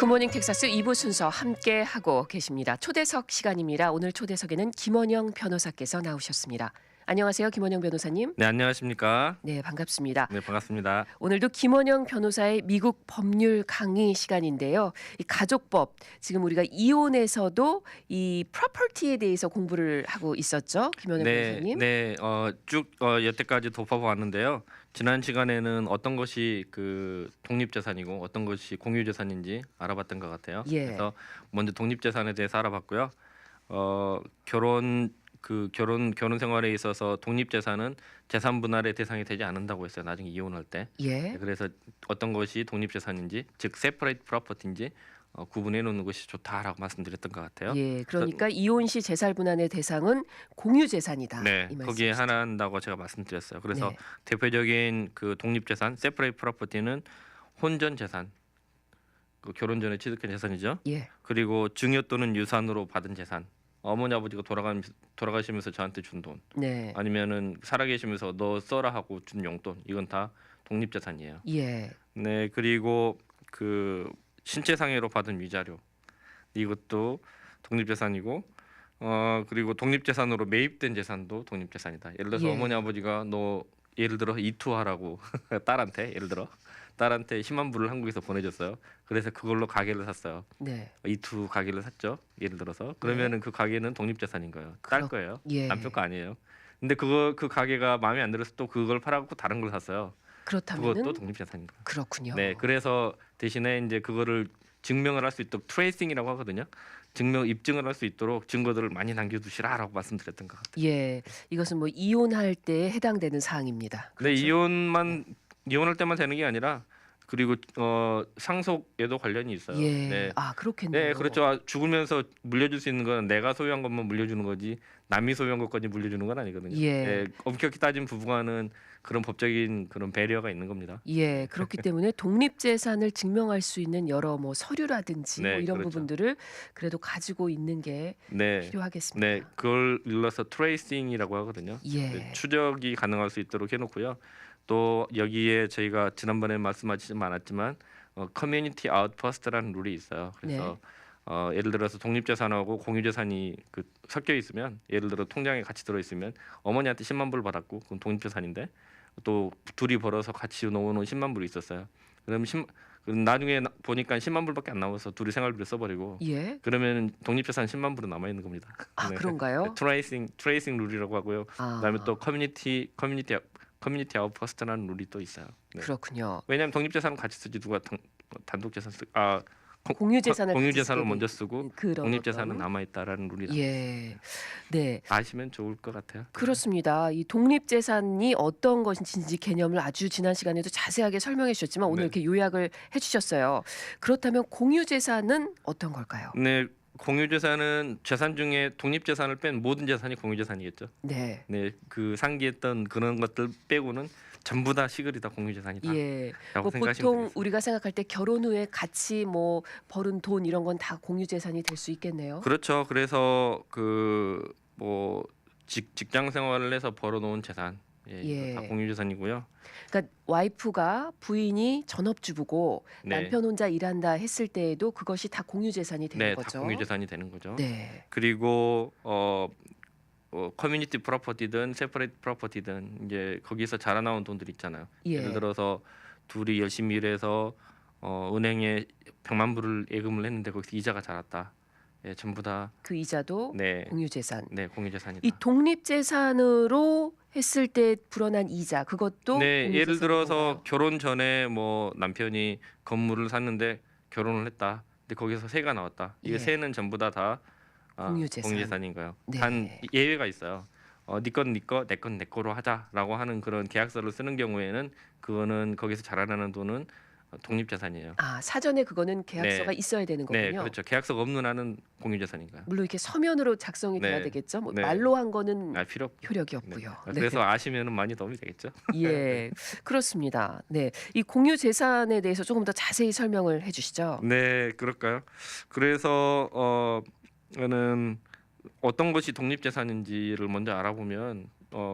굿모닝 텍사스 2부 순서 함께 하고 계십니다. 초대석 시간입니다. 오늘 초대석에는 김원영 변호사께서 나오셨습니다. 안녕하세요, 김원영 변호사님. 네, 안녕하십니까? 네, 반갑습니다. 네, 반갑습니다. 오늘도 김원영 변호사의 미국 법률 강의 시간인데요. 이 가족법, 지금 우리가 이혼에서도 이 프로퍼티에 대해서 공부를 하고 있었죠, 김원영 변호사님. 네, 쭉 여태까지 덮어봤는데요. 지난 시간에는 어떤 것이 그 독립재산이고 어떤 것이 공유재산인지 알아봤던 것 같아요. 예. 그래서 먼저 독립재산에 대해서 알아봤고요. 결혼 생활에 있어서 독립재산은 재산 분할의 대상이 되지 않는다고 했어요. 나중에 이혼할 때. 예. 그래서 어떤 것이 독립재산인지, 즉 separate property인지 구분해 놓는 것이 좋다라고 말씀드렸던 것 같아요. 예, 그러니까 이혼 시 재산 분할의 대상은 공유 재산이다. 네, 이 거기에 말씀이시죠? 하나한다고 제가 말씀드렸어요. 그래서 네. 대표적인 그 독립재산, separate property는 혼전 재산, 그 결혼 전에 취득한 재산이죠. 예. 그리고 증여 또는 유산으로 받은 재산, 어머니 아버지가 돌아가시면서 저한테 준 돈, 네. 아니면은 살아계시면서 너 써라 하고 준 용돈, 이건 다 독립재산이에요. 예. 네, 그리고 그 신체상해로 받은 위자료, 이것도 독립재산이고, 그리고 독립재산으로 매입된 재산도 독립재산이다. 예를 들어서 예. 어머니 아버지가 너 예를 들어 이투하라고 딸한테 예를 들어 딸한테 10만 불을 한국에서 보내줬어요. 그래서 그걸로 가게를 샀어요. 네. 이투 가게를 샀죠. 예를 들어서 그러면은 그 가게는 독립재산인 거예요. 딸 거예요. 예. 남편 거 아니에요. 근데 그 가게가 마음에 안 들어서 또 그걸 팔아갖고 다른 걸 샀어요. 그렇다면은 그것도 독립재산인 거예요. 그렇군요. 네, 그래서 대신에 이제 그거를 증명을 할 수 있도록 트레이싱이라고 하거든요. 입증을 할 수 있도록 증거들을 많이 남겨두시라라고 말씀드렸던 것 같아요. 예, 이것은 뭐 이혼할 때에 해당되는 사항입니다. 근데 그렇죠? 이혼할 때만 되는 게 아니라 그리고 상속에도 관련이 있어요. 예, 네. 아 그렇겠네요. 네, 그렇죠. 죽으면서 물려줄 수 있는 건 내가 소유한 것만 물려주는 거지 남이 소유한 것까지 물려주는 건 아니거든요. 예. 네, 엄격히 따진 부부간은 그런 법적인 그런 배려가 있는 겁니다. 예, 그렇기 때문에 독립재산을 증명할 수 있는 여러 뭐 서류라든지 네, 뭐 이런 그렇죠. 부분들을 그래도 가지고 있는 게 네, 필요하겠습니다. 네, 그걸 일러서 트레이싱이라고 하거든요. 예. 네, 추적이 가능할 수 있도록 해놓고요. 또 여기에 저희가 지난번에 말씀하시지 않았지만 커뮤니티 아웃포스트라는 룰이 있어요. 그래서 예를 들어서 독립재산하고 공유재산이 그 섞여 있으면, 예를 들어 통장에 같이 들어 있으면 어머니한테 10만 불 받았고 그건 독립재산인데 또 둘이 벌어서 같이 놓아놓은 10만 불이 있었어요. 그럼 나중에 보니까 10만 불밖에 안 남아서 둘이 생활비를 써버리고 예. 그러면 독립재산 10만 불은 남아 있는 겁니다. 아, 그런가요? 트레이싱 룰이라고 하고요. 아. 그다음에 또 커뮤니티 아웃포스트라는 룰이 또 있어요. 네. 그렇군요. 왜냐하면 독립재산은 같이 쓰지 누가 단독재산 공유재산을 공유재산을 같이 먼저 쓰게 쓰고 그런 독립재산은 어떤- 남아 있다라는 룰이 예. 네. 아시면 좋을 것 같아요. 그렇습니다. 이 독립재산이 어떤 것인지 개념을 아주 지난 시간에도 자세하게 설명해 주셨지만 오늘 네. 이렇게 요약을 해주셨어요. 그렇다면 공유재산은 어떤 걸까요? 네, 공유재산은 재산 중에 독립재산을 뺀 모든 재산이 공유재산이겠죠. 네. 네, 그 상기했던 그런 것들 빼고는 전부 다 시글이 다 공유재산이다. 예. 라고 뭐 생각하시면 보통 되겠습니다. 우리가 생각할 때 결혼 후에 같이 뭐 벌은 돈 이런 건 다 공유재산이 될 수 있겠네요. 그렇죠. 그래서 뭐 직장 생활을 해서 벌어놓은 재산, 예. 다 공유재산이고요. 그러니까 와이프가 부인이 전업주부고 네. 남편 혼자 일한다 했을 때에도 그것이 다 공유재산이 되는 네, 다 거죠. 공유재산이 되는 거죠. 네. 그리고 커뮤니티 프로퍼티든 세퍼레이트 프로퍼티든 이제 거기서 자라나온 돈들이 있잖아요. 예. 예를 들어서 둘이 열심히 일해서 은행에 100만 불을 예금을 했는데 거기서 이자가 자랐다. 예, 전부 다 그 이자도 네, 공유재산. 네, 공유재산이다. 이 독립재산으로 했을 때 불어난 이자 그것도 네, 공유재산인 예를 들어서 건가요? 결혼 전에 뭐 남편이 건물을 샀는데 결혼을 했다. 근데 거기서 세가 나왔다. 이게 예. 세는 전부 다 공유재산. 공유재산인가요? 네. 단 예외가 있어요. 네 건 네 거, 내 건 내 거로 하자라고 하는 그런 계약서를 쓰는 경우에는 그거는 거기서 자라나는 돈은 독립재산이에요. 아, 사전에 그거는 계약서가 네. 있어야 되는 거군요. 네, 그렇죠. 계약서가 없는 한은 공유재산인가요? 물론 이렇게 서면으로 작성이 돼야 네. 되겠죠. 뭐 네. 말로 한 거는 필요 없고. 효력이 네. 없고요. 그래서 아시면은 많이 도움이 되겠죠. 예, 그렇습니다. 네, 이 공유 재산에 대해서 조금 더 자세히 설명을 해주시죠. 네, 그럴까요? 그래서 저는 어떤 것이 독립재산인지를 먼저 알아보면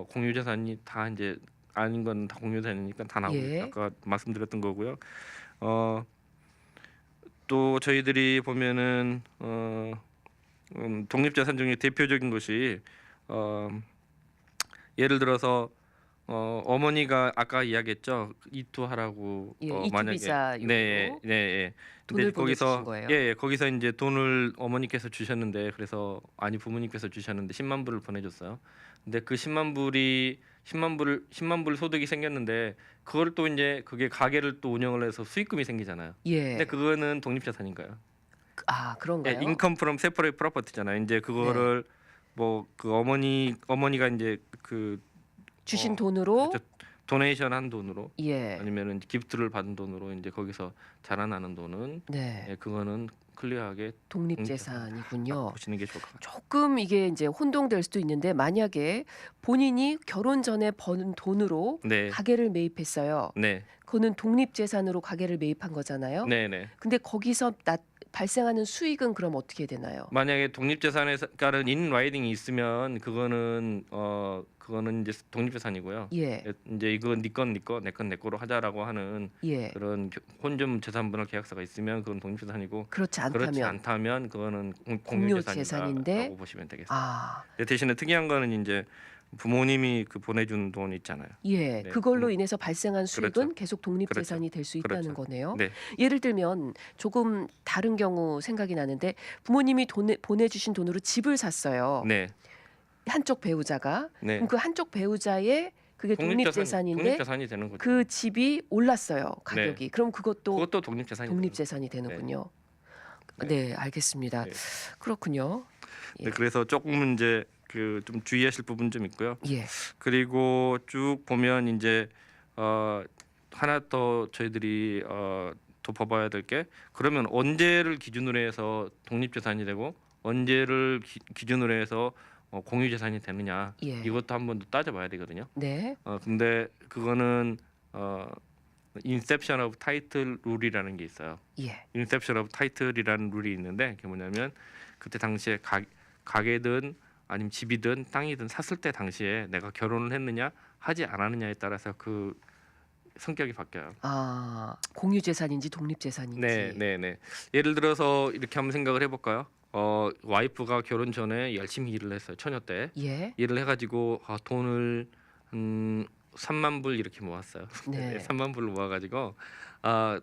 공유재산이 다 이제 아닌 건 다 공유재산이니까 다 나오고 예. 아까 말씀드렸던 거고요. 어, 또 저희들이 보면은 독립재산 중에 대표적인 것이 예를 들어서 어머니가 아까 이야기했죠. 이투하라고 예, 만약에 이투비자용으로 네, 네, 예. 근데 돈을 보내주신 거기서 거예요. 예, 거기서 이제 돈을 어머니께서 주셨는데 그래서 아니 부모님께서 주셨는데 10만 불을 보내줬어요. 근데 그 10만 불 소득이 생겼는데 그걸 또 이제 그게 가게를 또 운영을 해서 수익금이 생기잖아요. 근데 예. 그거는 독립자산인가요? 아, 예, 그런가요? 인컴 프롬 세퍼레이트 프로퍼티잖아요. 이제 그거를 뭐 그 어머니가 이제 그 주신 어, 돈으로 그렇죠. 도네이션 한 돈으로 예. 아니면은 기프트를 받은 돈으로 이제 거기서 자라나는 돈은 네. 예, 그거는 클리어하게 독립재산이군요. 보시는 게 좋을 것 같아요. 조금 이게 이제 혼동될 수도 있는데 만약에 본인이 결혼 전에 번 돈으로 네, 가게를 매입했어요. 네, 그거는 독립재산으로 가게를 매입한 거잖아요. 네, 네. 근데 거기서 발생하는 수익은 그럼 어떻게 되나요? 만약에 독립재산에서가는 인 라이딩이 있으면 그거는 이제 독립재산이고요. 예. 이제 이건 네 건 내 건 내 거로 하자라고 하는 예. 그런 혼점 재산분할 계약서가 있으면 그건 독립재산이고 그렇지 그렇지 않다면 않다면 그거는 공유 공유재산이다라고 재산인데 보시면 되겠습니다. 아, 근데 대신에 특이한 거는 이제 부모님이 그 보내준 돈 있잖아요. 예. 네. 그걸로 인해서 발생한 수익은 그렇죠. 계속 독립재산이 될 수 있다는 그렇죠. 거네요. 네, 예를 들면 조금 다른 경우 생각이 나는데 부모님이 보내주신 돈으로 집을 샀어요. 네, 한쪽 배우자가. 네. 그럼 그 한쪽 배우자의 그게 독립재산인데 독립재산이 되는 거죠. 그 집이 올랐어요. 가격이. 그럼 그것도 그것도 독립재산이 독립재산이 되는군요. 네, 알겠습니다. 네. 그렇군요. 네, 그래서 조금 이제 그 좀 주의하실 부분 좀 있고요. 예. 그리고 쭉 보면 이제 하나 더 저희들이 더 봐봐야 될 게 그러면 언제를 기준으로 해서 독립재산이 되고 언제를 기준으로 해서 공유재산이 되느냐 예. 이것도 한번 더 따져봐야 되거든요. 네. 근데 그거는 인셉션 오브 타이틀 룰이라는 게 있어요. 예. 인셉션 오브 타이틀이라는 룰이 있는데 그게 뭐냐면 그때 당시에 가게든 아니면 집이든 땅이든 샀을 때 당시에 내가 결혼을 했느냐 하지 않았느냐에 따라서 그 성격이 바뀌어요. 아, 공유 재산인지 독립 재산인지. 네, 네, 네. 예를 들어서 이렇게 한번 생각을 해볼까요? 와이프가 결혼 전에 열심히 일을 했어요. 처녀 때 예. 일을 해가지고 돈을 3만 불 이렇게 모았어요. 네. 3만 불을 모아가지고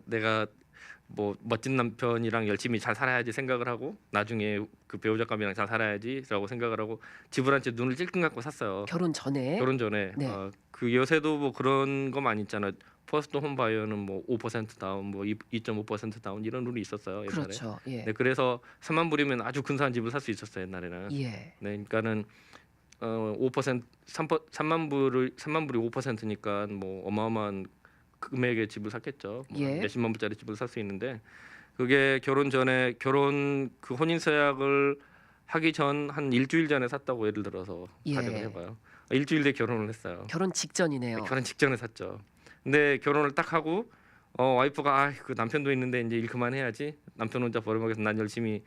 내가 뭐 멋진 남편이랑 열심히 잘 살아야지 생각을 하고 나중에 그 배우자감이랑 잘 살아야지라고 생각을 하고 집을 한 채 눈을 찔끔 감고 샀어요. 결혼 전에. 결혼 전에 네. 그 요새도 뭐 그런 거 많이 있잖아요. 퍼스트 홈 바이어는 뭐 5% 다운, 뭐 2.5% 다운 이런 룰이 있었어요. 옛날에. 그렇죠. 예. 네, 그래서 3만 불이면 아주 근사한 집을 살 수 있었어요 옛날에는. 예. 네, 그러니까는 5% 3만 불이 5%니까 뭐 어마어마한 금액의 집을 샀겠죠. 뭐 예. 몇십만 불짜리 집을 살 수 있는데 그게 결혼 전에 그 혼인 서약을 하기 전 한 일주일 전에 샀다고 예를 들어서 예. 가정을 해봐요. 일주일 뒤에 결혼을 했어요. 결혼 직전이네요. 결혼 직전에 샀죠. 근데 결혼을 딱 하고 와이프가 그 남편도 있는데 이제 일 그만해야지. 남편 혼자 버림하면서 난 열심히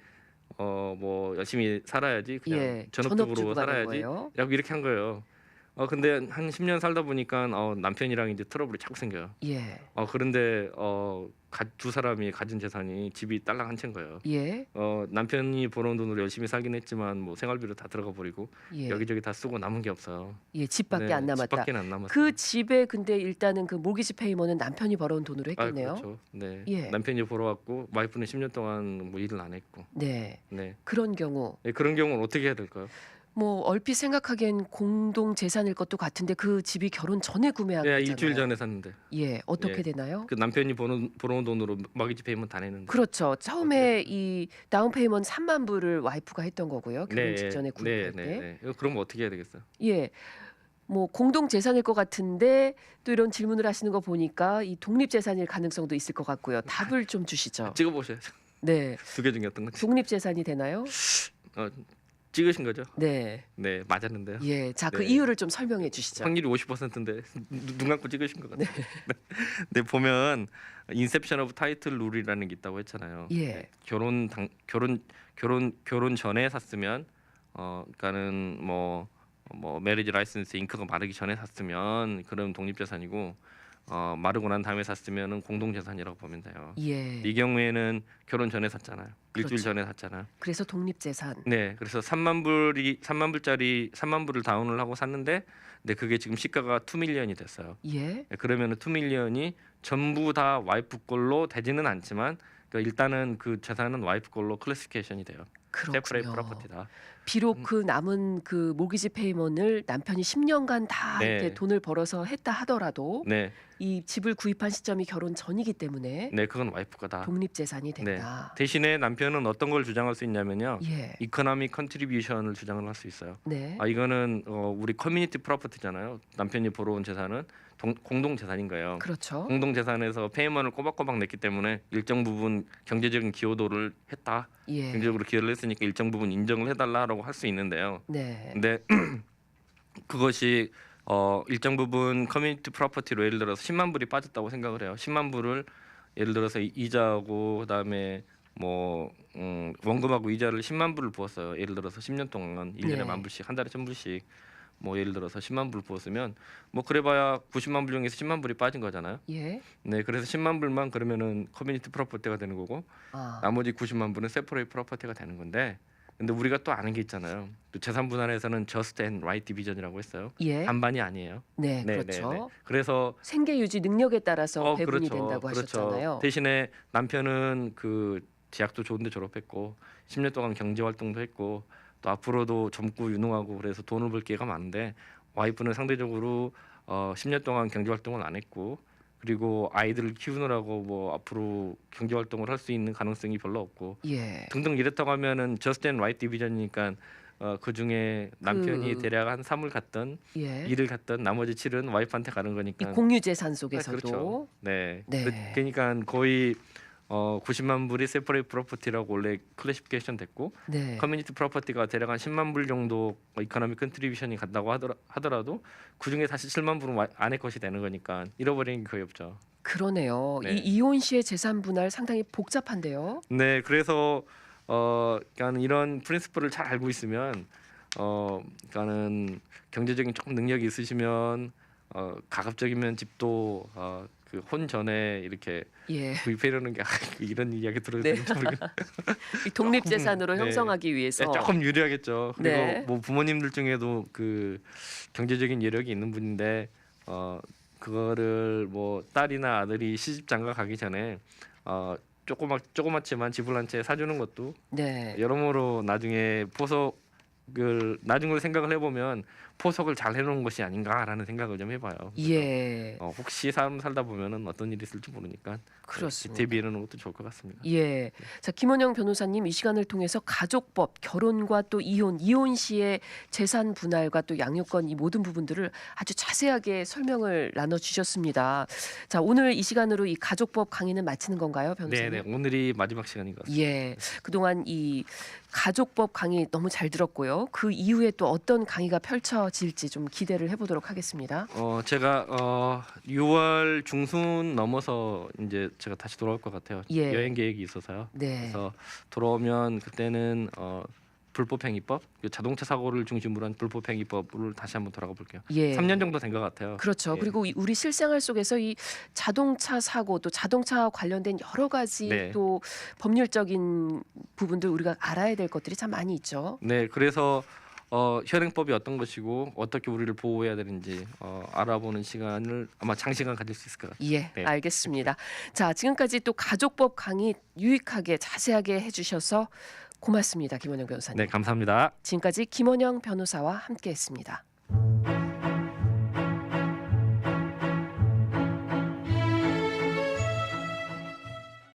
뭐 열심히 살아야지. 그냥 예. 전업주부로 가는 살아야지. 거예요. 라고 이렇게 한 거예요. 근데 한 10년 살다 보니까 남편이랑 이제 트러블이 자꾸 생겨요. 예. 그런데 두 사람이 가진 재산이 집이 딸랑 한 채인 거예요. 예. 남편이 벌어온 돈으로 열심히 살긴 했지만 뭐 생활비로 다 들어가 버리고 예. 여기저기 다 쓰고 남은 게 없어요. 예, 집밖에 안 남았다. 집밖에 안 남았어요. 그 집에 근데 일단은 그 모기지 페이먼은 남편이 벌어온 돈으로 했겠네요. 그렇죠. 네. 예. 남편이 벌어왔고 와이프는 10년 동안 뭐 일을 안 했고. 네. 네. 그런 경우 그런 경우는 어떻게 해야 될까요? 뭐 얼핏 생각하기엔 공동 재산일 것도 같은데 그 집이 결혼 전에 구매한 네, 거잖아요. 일주일 전에 샀는데 예, 어떻게 예. 되나요? 그 남편이 벌어온 돈으로 마기지 페이먼트 다 내는데. 그렇죠. 처음에 이 다운 페이먼트 3만 불을 와이프가 했던 거고요. 결혼 직전에 구매할 때. 그럼 어떻게 해야 되겠어요? 예. 뭐 공동 재산일 것 같은데 또 이런 질문을 하시는 거 보니까 이 독립 재산일 가능성도 있을 것 같고요. 답을 좀 주시죠. 찍어 보셔야죠. 네. 두 개 중에 어떤 건지. 독립 재산이 되나요? 찍으신 거죠? 네. 네, 맞았는데요. 예. 자, 그 네. 이유를 좀 설명해 주시죠. 확률이 50%인데 눈 감고 찍으신 것 같아요. 네, 보면 인셉션 오브 타이틀 룰이라는 게 있다고 했잖아요. 예. 네, 결혼 전에 샀으면 그러니까는 뭐 메리지 라이센스 잉크가 마르기 전에 샀으면 그럼 독립재산이고 마르고 난 다음에 샀으면은 공동재산이라고 보면 돼요. 예. 이 경우에는 결혼 전에 샀잖아요. 일주일 그렇죠. 전에 샀잖아요. 그래서 독립재산. 네, 그래서 3만 불짜리 3만 불을 다운을 하고 샀는데, 근데 그게 지금 시가가 2 밀리언이 됐어요. 예. 그러면은 2 밀리언이 전부 다 와이프 걸로 되지는 않지만, 그러니까 일단은 그 재산은 와이프 걸로 클래시피케이션이 돼요. 세퍼레이트 그렇군요. 프로퍼티다. 비록 그 남은 그 모기지 페이먼을 남편이 10년간 다 네. 이렇게 돈을 벌어서 했다 하더라도 네, 이 집을 구입한 시점이 결혼 전이기 때문에 네, 그건 와이프 거다. 독립재산이 된다. 대신에 남편은 어떤 걸 주장할 수 있냐면요, 예. 이코노믹 컨트리뷰션을 주장을 할 수 있어요. 네. 이거는 우리 커뮤니티 프로퍼티잖아요. 남편이 벌어온 재산은 공동 재산인 거예요. 그렇죠. 공동 재산에서 페이먼을 꼬박꼬박 냈기 때문에 일정 부분 경제적인 기여도를 했다. 예. 경제적으로 기여를 했으니까 일정 부분 인정을 해달라라고 할 수 있는데요. 네. 근데 그것이 일정 부분 커뮤니티 프로퍼티로 예를 들어서 10만 불이 빠졌다고 생각을 해요. 10만 불을 예를 들어서 이자하고 그다음에 뭐 원금하고 이자를 10만 불을 부었어요. 예를 들어서 10년 동안 1년에 네. 1만 불씩, 한 달에 1,000불씩, 뭐 예를 들어서 10만 불 부었으면 뭐 그래봐야 90만 불 중에서 10만 불이 빠진 거잖아요. 예. 네, 그래서 10만 불만 그러면은 커뮤니티 프로퍼티가 되는 거고, 아. 나머지 90만 불은 세퍼레이트 프로퍼티가 되는 건데, 근데 우리가 또 아는 게 있잖아요. 또 재산 분할에서는 just and right division이라고 했어요. 예. 반반이 아니에요. 네, 네, 그렇죠. 네, 네. 그래서 생계 유지 능력에 따라서 배분이 그렇죠, 된다고 그렇죠. 하셨잖아요. 대신에 남편은 그 대학도 좋은데 졸업했고 10년 동안 경제 활동도 했고 또 앞으로도 젊고 유능하고 그래서 돈을 벌 기회가 많은데, 와이프는 상대적으로 10년 동안 경제 활동을 안 했고, 그리고 아이들을 키우느라고 뭐 앞으로 경제 활동을 할 수 있는 가능성이 별로 없고 예. 등등 이랬다고 하면은 just and right division이니까 그 중에 남편이 그- 대략 한 3을 갖던 예. 2를 갖던 나머지 7은 와이프한테 가는 이 거니까. 공유 재산 속에서도 그렇죠. 네. 네. 그러니까 거의 90만 불이 세퍼레이트 프로퍼티라고 원래 클래시피케이션 됐고, 네. 커뮤니티 프로퍼티가 대략 한 10만 불 정도 이코노믹 컨트리뷰션이 간다고 하더라도 그 중에 다시 7만 불은 아내 것이 되는 거니까 잃어버리는 게 거의 없죠. 그러네요. 네. 이 이혼 시의 재산 분할 상당히 복잡한데요. 네, 그래서 그러니까 이런 프린시플을 잘 알고 있으면 그러니까는 경제적인 조금 능력이 있으시면 가급적이면 집도 그 혼 전에 이렇게 예. 구입해려는 게 이런 이야기 들어도 네. 되는지 모르겠는데 이 독립 재산으로 네. 형성하기 위해서 조금 유리하겠죠. 그리고 네. 뭐 부모님들 중에도 그 경제적인 여력이 있는 분인데 그거를 뭐 딸이나 아들이 시집 장가 가기 전에 조그맣지만 집을 한 채 사주는 것도 네. 여러모로 나중에 나중을 생각을 해보면 포석을 잘 해놓은 것이 아닌가라는 생각을 좀 해봐요. 그래서 예. 혹시 삶 살다 보면은 어떤 일이 있을지 모르니까 그렇습니다. 대비해놓는 것도 좋을 것 같습니다. 예. 자, 김원영 변호사님 이 시간을 통해서 가족법, 결혼과 또 이혼 시의 재산 분할과 또 양육권 이 모든 부분들을 아주 자세하게 설명을 나눠 주셨습니다. 자, 오늘 이 시간으로 이 가족법 강의는 마치는 건가요, 변호사님? 네, 오늘이 마지막 시간인 것 같습니다. 예. 그동안 이 가족법 강의 너무 잘 들었고요. 그 이후에 또 어떤 강의가 펼쳐질지 좀 기대를 해보도록 하겠습니다. 제가 6월 중순 넘어서 이제 제가 다시 돌아올 것 같아요. 예. 여행 계획이 있어서요. 네. 그래서 돌아오면 그때는 불법행위법, 자동차 사고를 중심으로 한 불법행위법을 다시 한번 돌아가 볼게요. 예. 3년 정도 된 것 같아요. 그렇죠. 예. 그리고 우리 실생활 속에서 이 자동차 사고 또 자동차 관련된 여러 가지 네. 또 법률적인 부분들 우리가 알아야 될 것들이 참 많이 있죠. 네, 그래서 현행법이 어떤 것이고 어떻게 우리를 보호해야 되는지 알아보는 시간을 아마 장시간 가질 수 있을 것 같아요. 예, 네. 알겠습니다. 자, 지금까지 또 가족법 강의 유익하게 자세하게 해주셔서 고맙습니다, 김원영 변호사님. 네, 감사합니다. 지금까지 김원영 변호사와 함께했습니다.